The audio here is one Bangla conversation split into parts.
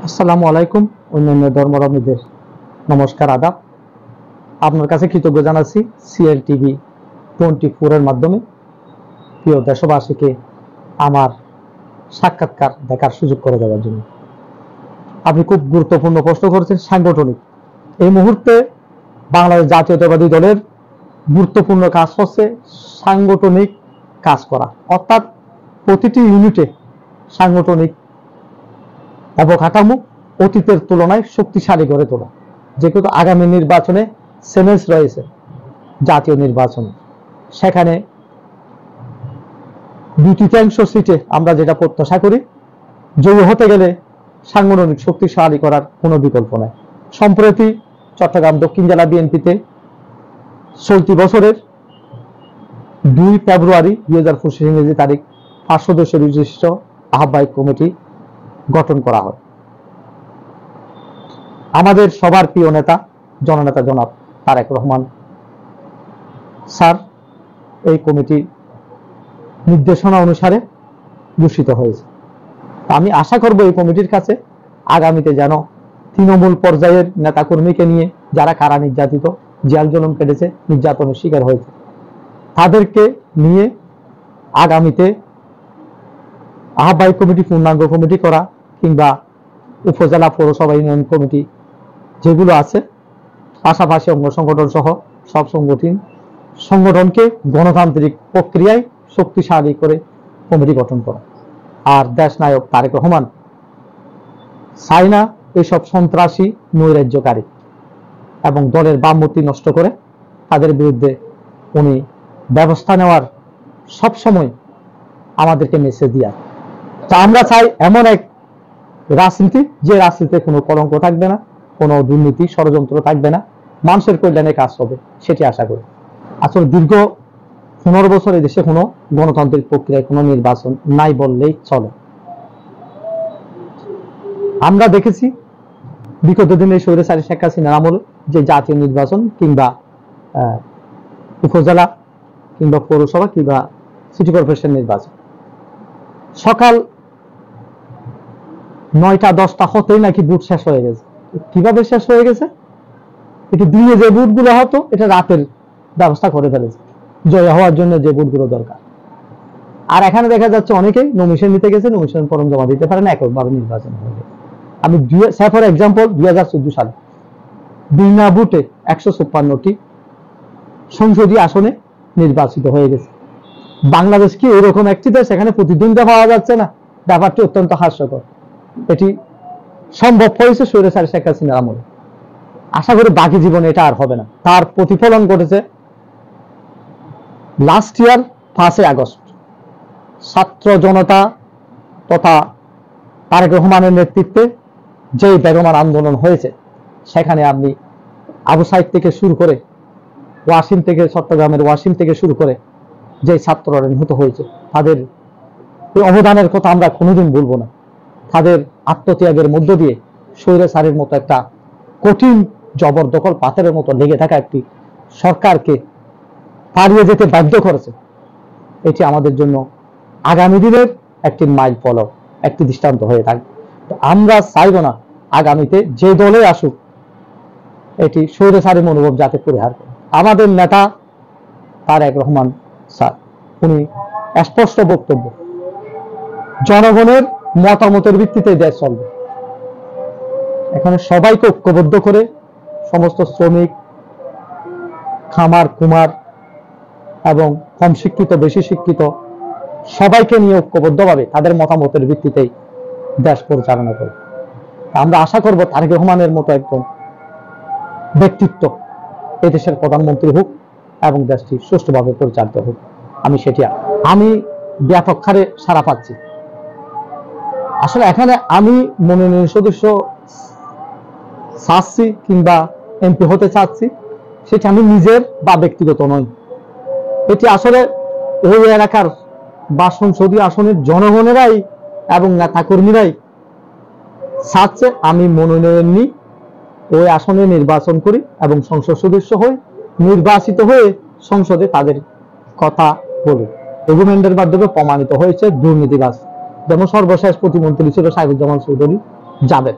আসসালামু আলাইকুম। অন্যান্য ধর্মাবলম্বীদের নমস্কার, আদাব। আপনার কাছে কৃতজ্ঞ জানাচ্ছি সিএল টিভি 24 এর মাধ্যমে প্রিয় দেশবাসীকে আমার সাক্ষাৎকার দেখার সুযোগ করে দেওয়ার জন্য। আপনি খুব গুরুত্বপূর্ণ প্রশ্ন করেছেন। সাংগঠনিক, এই মুহূর্তে বাংলাদেশ জাতীয়তাবাদী দলের গুরুত্বপূর্ণ কাজ হচ্ছে সাংগঠনিক কাজ করা, অর্থাৎ প্রতিটি ইউনিটে সাংগঠনিক অবকাঠামো অতীতের তুলনায় শক্তিশালী গড়ে তোলা। যেহেতু আগামী নির্বাচনে সেমেন্স রয়েছে, জাতীয় নির্বাচন, সেখানে 2/3 সিটে আমরা যেটা প্রত্যাশা করি, জয়ী হতে গেলে সাংগঠনিক শক্তিশালী করার কোনো বিকল্প নাই। সম্প্রতি চট্টগ্রাম দক্ষিণ জেলা বিএনপিতে চলতি বছরের 2 ফেব্রুয়ারি 2025 ইংরেজি তারিখ 5 সদস্য বিশিষ্ট আহ্বায়ক কমিটি গঠন করা হয়। আমাদের সবার প্রিয় নেতা জননেতা জনাব তারেক রহমান স্যার এই কমিটি নির্দেশনা অনুসারে ঘোষিত হয়েছে। আমি আশা করব এই কমিটির কাছে আগামীতে যেন তৃণমূল পর্যায়ের নেতাকর্মীকে নিয়ে যারা কারা নির্যাতিত, জেল জুলুম কেটেছে, নির্যাতনের শিকার হয়েছে, তাদেরকে নিয়ে আগামীতে আহ্বায়ক কমিটি, পূর্ণাঙ্গ কমিটি করা, কিংবা উপজেলা পৌরসভা ইউনিয়ন কমিটি যেগুলো আছে, পাশাপাশি অঙ্গ সংগঠন সহ সব সংগঠনকে গণতান্ত্রিক প্রক্রিয়ায় শক্তিশালী করে কমিটি গঠন করা। আর দেশ নায়ক তারেক রহমান চায় না এইসব সন্ত্রাসী নৈরাজ্যকারী এবং দলের ভাবমূর্তি নষ্ট করে তাদের বিরুদ্ধে উনি ব্যবস্থা নেওয়ার সবসময় আমাদেরকে মেসেজ দিয়া। তা আমরা চাই এমন এক রাজনীতি, যে রাজনীতিতে কোনো কলঙ্ক থাকবে না, কোনো দুর্নীতি ষড়যন্ত্র থাকবে না, মানুষের কল্যাণে কাজ হবে, সেটি আশা করি। আসলে দীর্ঘ 15 বছর এই দেশে কোনো গণতান্ত্রিক প্রক্রিয়ায় কোনো নির্বাচন নাই বললেই চলে। আমরা দেখেছি বিগত দিনে স্বৈরাচারী শেখ হাসিনার আমলে যে জাতীয় নির্বাচন কিংবা উপজেলা কিংবা পৌরসভা কিংবা সিটি কর্পোরেশন নির্বাচন সকাল 9টা-10টা হতেই নাকি ভোট শেষ হয়ে গেছে। কিভাবে শেষ হয়ে গেছে? এটি দিনে যে ভোটগুলো হতো এটা রাতের ব্যবস্থা করে ফেলেছে জয় হওয়ার জন্য যে ভোটগুলো দরকার। আর এখানে দেখা যাচ্ছে অনেকেই নমিনেশন নিতে গেছে, নমিনেশন ফর্ম জমা দিতে পারে না, এককভাবে নির্বাচন হয়ে গেছে। আমি ফর এক্সাম্পল 2014 সালে বিনা ভোটে 156টি সংসদীয় আসনে নির্বাচিত হয়ে গেছে। বাংলাদেশ কি এরকম একটি দেশ এখানে প্রতিদ্বন্দ্বিতা পাওয়া যাচ্ছে না? ব্যাপারটি অত্যন্ত হাস্যকর। এটি সম্ভব হয়েছে স্বৈরাচারী শেখ হাসিনার আমলে। আশা করি বাকি জীবনে এটা আর হবে না। তার প্রতিফলন ঘটেছে লাস্ট ইয়ার 5 আগস্ট ছাত্র জনতা তথা তারেক রহমানের নেতৃত্বে যে বেগমান আন্দোলন হয়েছে, সেখানে আপনি আবু সাইদ থেকে শুরু করে ওয়াসিম থেকে, চট্টগ্রামের ওয়াসিম থেকে শুরু করে যে ছাত্ররা নিহত হয়েছে, তাদের অবদানের কথা আমরা কোনোদিন বলবো না। তাদের আত্মত্যাগের মধ্য দিয়ে স্বৈরাচারের মতো একটা কঠিন জবরদখল পাথরের মতো লেগে থাকা একটি সরকারকে পালিয়ে যেতে বাধ্য করেছে। এটি আমাদের জন্য আগামী দিনের একটি মাইল ফলক, একটি দৃষ্টান্ত হয়ে থাকবে। আমরা চাইব না আগামীতে যে দলে আসুক এটি স্বৈরাচারী মনোভাব যাতে পরিহার করে। আমাদের নেতা তারেক রহমান স্যার, উনি স্পষ্ট বক্তব্য, জনগণের মতামতের ভিত্তিতে দেশ চলবে। এখানে সবাইকে ঐক্যবদ্ধ করে সমস্ত শ্রমিক, খামার কুমার এবং কম শিক্ষিত বেশি শিক্ষিত সবাইকে নিয়ে ঐক্যবদ্ধভাবে তাদের মতামতের ভিত্তিতেই দেশ পরিচালনা করে। আমরা আশা করব তারেক রহমানের মতো একজন ব্যক্তিত্ব এদেশের প্রধানমন্ত্রী হোক এবং দেশটি সুষ্ঠুভাবে পরিচালিত হোক। আমি ব্যাপক হারে সাড়া পাচ্ছি। আসলে এখানে আমি মনোনয়ন সদস্য চাচ্ছি কিংবা এমপি হতে চাচ্ছি, সেটা আমি নিজের বা ব্যক্তিগত নয়। এটি আসলে ওই এলাকার বা সংসদীয় আসনের জনগণেরাই এবং নেতাকর্মীরাই চাচ্ছে আমি মনোনয়ন নিই, ওই আসনে নির্বাচন করি এবং সংসদ সদস্য হয়ে নির্বাচিত হয়ে সংসদে তাদের কথা বলি। ডকুমেন্টের মাধ্যমে প্রমাণিত হয়েছে দুর্নীতিবাজ। যেমন সর্বশেষ প্রতিমন্ত্রী ছিল সাইফুজ্জামান চৌধুরী জাবেদ,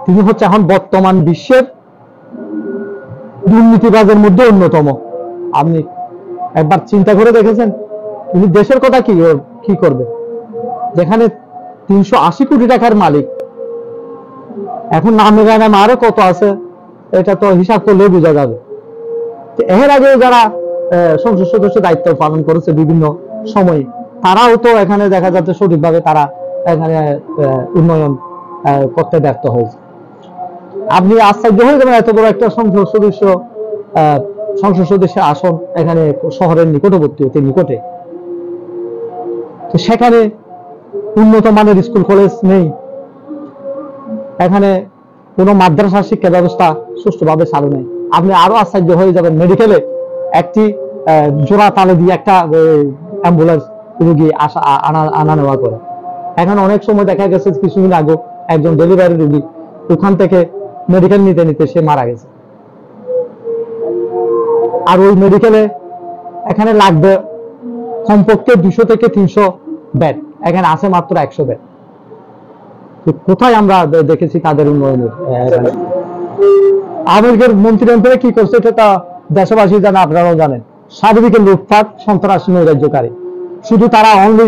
তিনি হচ্ছে এখন বর্তমান বিশ্বের দুর্নীতিবাজের মধ্যে অন্যতম। আপনি একবার চিন্তা করে দেখেছেন তিনি দেশের কথা কি করবে, যেখানে 380 কোটি টাকার মালিক। এখন নামে গানাম আরো কত আছে, এটা তো হিসাব করলে বোঝা যাবে। এর আগে যারা সংসদ সদস্য দায়িত্ব পালন করেছে বিভিন্ন সময়ে, তারাও তো এখানে দেখা যাচ্ছে সঠিকভাবে তারা এখানে উন্নয়ন করতে ব্যর্থ হয়েছে। আপনি আশ্চর্য হয়ে যাবেন, এত বড় একটা সংসদ সদস্যের আসন এখানে শহরের নিকটবর্তী, অতি নিকটে, তো সেখানে উন্নত মানের স্কুল কলেজ নেই, এখানে কোন মাদ্রাসা শিক্ষা ব্যবস্থা সুষ্ঠুভাবে চালু নেই। আপনি আরো আশ্চর্য হয়ে যাবেন, মেডিকেলে একটি জোড়া তালে দিয়ে একটা অ্যাম্বুলেন্স রোগী আনা নেওয়া করে। এখন অনেক সময় দেখা গেছে কিছুদিন আগে একজন ডেলিভারি রোগী ওখান থেকে মেডিকেল নিতে নিতে সে মারা গেছে। আর ওই মেডিকেলে এখানে লাগবে কমপক্ষে 200 থেকে 300 বেড, এখানে আছে মাত্র 100 বেড। কোথায় আমরা দেখেছি তাদের উন্নয়নের? আমেরিকার মন্ত্রীরা কি করছে এটা দেশবাসী জানে, আপনারাও জানেন। স্বাভাবিক লুটপাট, সন্ত্রাস, নৈরাজ্যকারী। শুধু তারা অনলি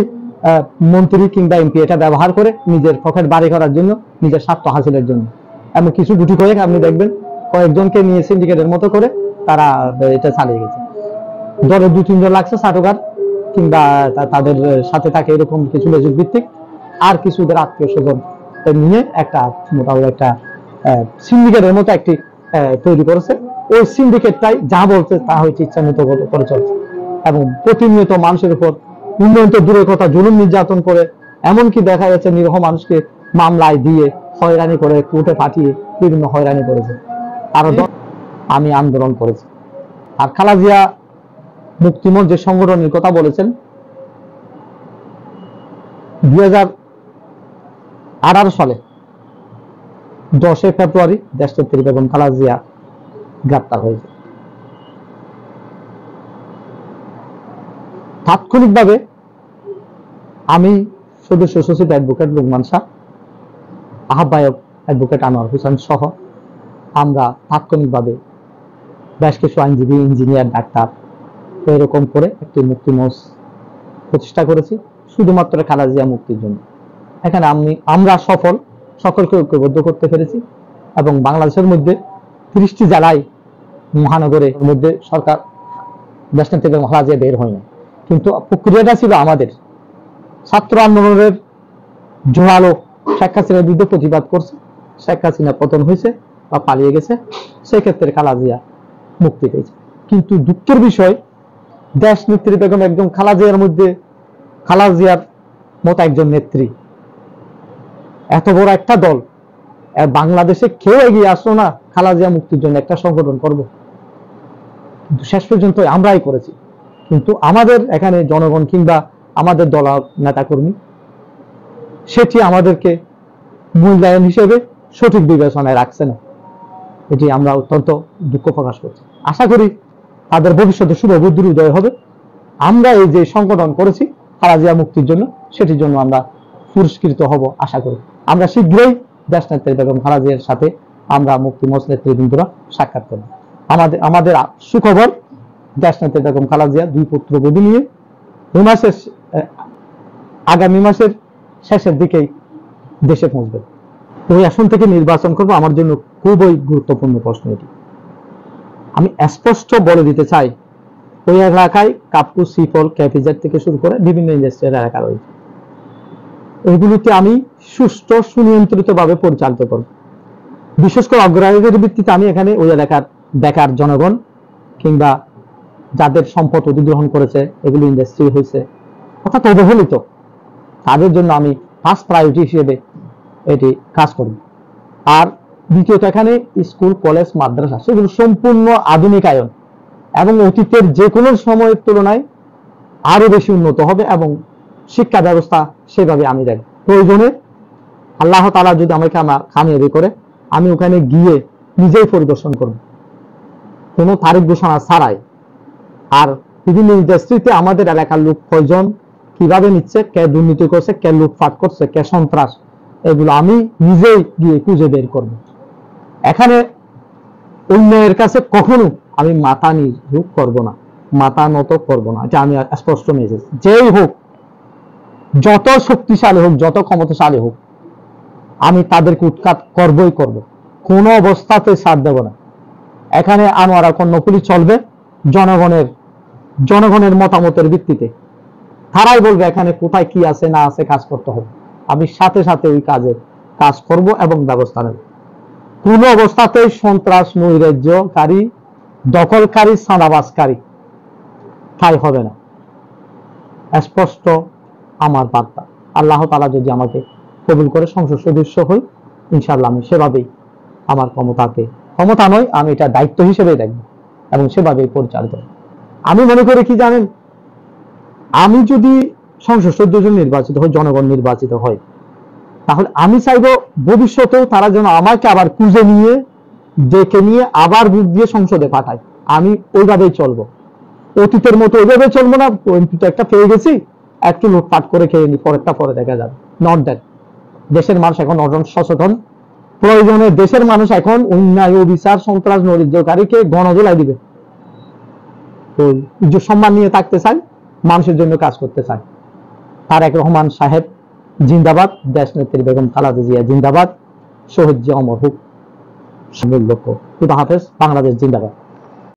মন্ত্রী কিংবা এমপি এটা ব্যবহার করে নিজের পকেট বাড়ি করার জন্য, নিজের স্বার্থ হাসিলের জন্য। এমন কিছু দুটি করে আপনি দেখবেন কয়েকজনকে নিয়ে সিন্ডিকেটের মতো করে তারা এটা চালিয়ে গেছে। দলে 2-3 জন লাগছে চাটুকার কিংবা তাদের সাথে থাকে এরকম কিছু লেজুক ভিত্তিক, আর কিছুদের আত্মীয় স্বজন নিয়ে একটা মোটামুটি একটা সিন্ডিকেটের মতো একটি তৈরি করেছে। ওই সিন্ডিকেটটাই যা বলছে তা হচ্ছে ইচ্ছামতো করে চলছে, এবং প্রতিনিয়ত মানুষের উপর উন্নয়ন তো দূরের কথা, জুলুম নির্যাতন করে, এমনকি দেখা যাচ্ছে নিরীহ মানুষকে মামলায় দিয়ে হয়রানি করে, কোর্টে পাঠিয়ে বিভিন্ন হয়রানি করেছে। আরো আমি আন্দোলন করেছি। আর খালেদা জিয়া মুক্তিমঞ্চ যে সংগঠনের কথা বলেছেন, 2018 সালে 10 ফেব্রুয়ারি দেশনেত্রী বেগম খালেদা জিয়া গ্রেপ্তার হয়েছে। তাৎক্ষণিকভাবে আমি সদস্য সচিব অ্যাডভোকেট লোকমান শাহ, আহ্বায়ক অ্যাডভোকেট আনোয়ার হোসেন সহ আমরা তাৎক্ষণিকভাবে বেশ কিছু আইনজীবী, ইঞ্জিনিয়ার, ডাক্তার এরকম করে একটি মুক্তি মঞ্চ প্রতিষ্ঠা করেছি শুধুমাত্র খালেদা জিয়া মুক্তির জন্য। এখানে আমরা সকলকে ঐক্যবদ্ধ করতে পেরেছি, এবং বাংলাদেশের মধ্যে 30টি জেলায়, মহানগরের মধ্যে সরকার দেশনেত্রী বেগম খালেদা জিয়া বের হয়নি। কিন্তু প্রক্রিয়াটা ছিল আমাদের ছাত্র আন্দোলনের জোরালো শেখ হাসিনার বিরুদ্ধে প্রতিবাদ করছে, শেখ হাসিনা পতন হয়েছে বা পালিয়ে গেছে, সেক্ষেত্রে খালেদা জিয়া মুক্তি পেয়েছে। কিন্তু দুঃখের বিষয়, দেশনেত্রী বেগম একজন খালেদা জিয়ার মধ্যে, খালেদা জিয়ার মতো একজন নেত্রী, এত বড় একটা দল, বাংলাদেশে কেউ এগিয়ে আসলো না খালেদা জিয়া মুক্তির জন্য একটা সংগঠন করব। কিন্তু শেষ পর্যন্ত আমরাই করেছি। কিন্তু আমাদের এখানে জনগণ কিংবা আমাদের দল নেতাকর্মী সেটি আমাদেরকে মূল্যায়ন হিসেবে সঠিক বিবেচনায় রাখছে না। এটি আমরা অত্যন্ত দুঃখ প্রকাশ করছি। আশা করি তাদের ভবিষ্যতে শুভ বুদ্ধির উদয় হবে। আমরা এই যে সংগঠন করেছি খালেদা জিয়া মুক্তির জন্য, সেটির জন্য আমরা পুরস্কৃত হব আশা করি। আমরা শীঘ্রই দেশনেত্রী বেগম খালেদা জিয়ার সাথে আমরা মুক্তি মঞ্চ নেতৃবৃন্দরা সাক্ষাৎ করব। আমাদের সুখবর, দেশনেত্রী বেগম খালেদা জিয়া 2 পুত্রবধূ নিয়ে আগামী মাসের শেষের দিকেই দেশে পৌঁছবে। ওই আসন থেকে নির্বাচন করব, আমার জন্য খুবই গুরুত্বপূর্ণ প্রশ্ন এটি। আমি স্পষ্ট বলে দিতে চাই, ওই এলাকায় কাপকু, সিফল, ক্যাপিজেড থেকে শুরু করে বিভিন্ন ইন্ডাস্ট্রিয়াল এলাকা রয়েছে। এগুলিতে আমি সুষ্ঠু, সুনিয়ন্ত্রিত ভাবে পরিচালিত করব। বিশেষ করে অগ্রাধিকারের ভিত্তিতে আমি এখানে ওই এলাকার বেকার জনগণ কিংবা যাদের সম্পদ অধিগ্রহণ করেছে, এগুলো ইন্ডাস্ট্রি হয়েছে অর্থাৎ অবহেলিত, তাদের জন্য আমি ফার্স্ট প্রায়োরিটি হিসেবে এটি কাজ করব। আর দ্বিতীয়ত, এখানে স্কুল, কলেজ, মাদ্রাসা সেগুলো সম্পূর্ণ আধুনিকায়ন এবং অতীতের যে কোনো সময়ের তুলনায় আরো বেশি উন্নত হবে, এবং শিক্ষা ব্যবস্থা সেভাবে আমি দেখব। প্রয়োজনে আল্লাহ তাআলা যদি আমাকে কামিয়াবি করে, আমি ওখানে গিয়ে নিজেই পরিদর্শন করব, কোনো তারিখ ঘোষণা ছাড়াই। আর বিভিন্ন ইন্ডাস্ট্রিতে আমাদের এলাকার লোক কয়জন, কিভাবে নিচ্ছে, কে দুর্নীতি করছে, কে লুটপাট করছে, কে সন্ত্রাস এগুলো আমি নিজেই গিয়ে খুঁজে বের করব। এখানে অন্যের কাছে কখনো আমি মাথা নিচু করব না, মাথা নত করব না। এটা আমি স্পষ্ট মেসেজ। যেই হোক, যত শক্তিশালী হোক, যত ক্ষমতাশালী হোক, আমি তাদেরকে উৎখাত করবই করব, কোনো অবস্থাতে ছাড় দেব না। এখানে আনোয়ারা কর্ণফুলী চলবে জনগণের মতামতের ভিত্তিতে। তারাই বলবে এখানে কোথায় কি আছে না আছে, কাজ করতে হবে। আমি সাথে সাথে ওই কাজ করব এবং ব্যবস্থা নেব। কোন অবস্থাতেই সন্ত্রাস, নৈরাজ্যকারী, দখলকারী, চাঁদাবাজকারী ঠাঁই হবে না। স্পষ্ট আমার বার্তা। আল্লাহ তাআলা যদি আমাকে কবুল করে সংসদ সদস্য হই, ইনশাআল্লাহ আমি সেভাবেই আমার ক্ষমতা নয়, আমি এটা দায়িত্ব হিসেবে দেখব এবং সেভাবেই পরিচালিত হবে। আমি মনে করি কি জানেন, আমি যদি সংসদ সদস্য নির্বাচিত হই, জনগণ নির্বাচিত হয়, তাহলে আমি চাইবো ভবিষ্যতেও তারা যেন আমাকে আবার খুঁজে নিয়ে ডেকে নিয়ে আবার ভোট দিয়ে সংসদে পাঠায়। আমি ওইভাবেই চলবো, অতীতের মতো ওইভাবে চলবো না। একটা পেয়ে গেছি, একটু লুটপাট করে খেয়ে নি, পরেরটা পরে দেখা যাবে। Not that. দেশের মানুষ এখন সচেতন। প্রয়োজনে দেশের মানুষ এখন অন্যায়, অবিচার, সন্ত্রাস, নৈরাজ্যকারীকে গণধোলাই দিবে। তো সম্মান নিয়ে থাকতে চাই, মানুষের জন্য কাজ করতে চাই। তারেক রহমান সাহেব জিন্দাবাদ, দেশ নেত্রী বেগম খালেদা জিয়া জিন্দাবাদ, শহীদ জিয়া অমর হোক। খুদা হাফেজ। বাংলাদেশ জিন্দাবাদ।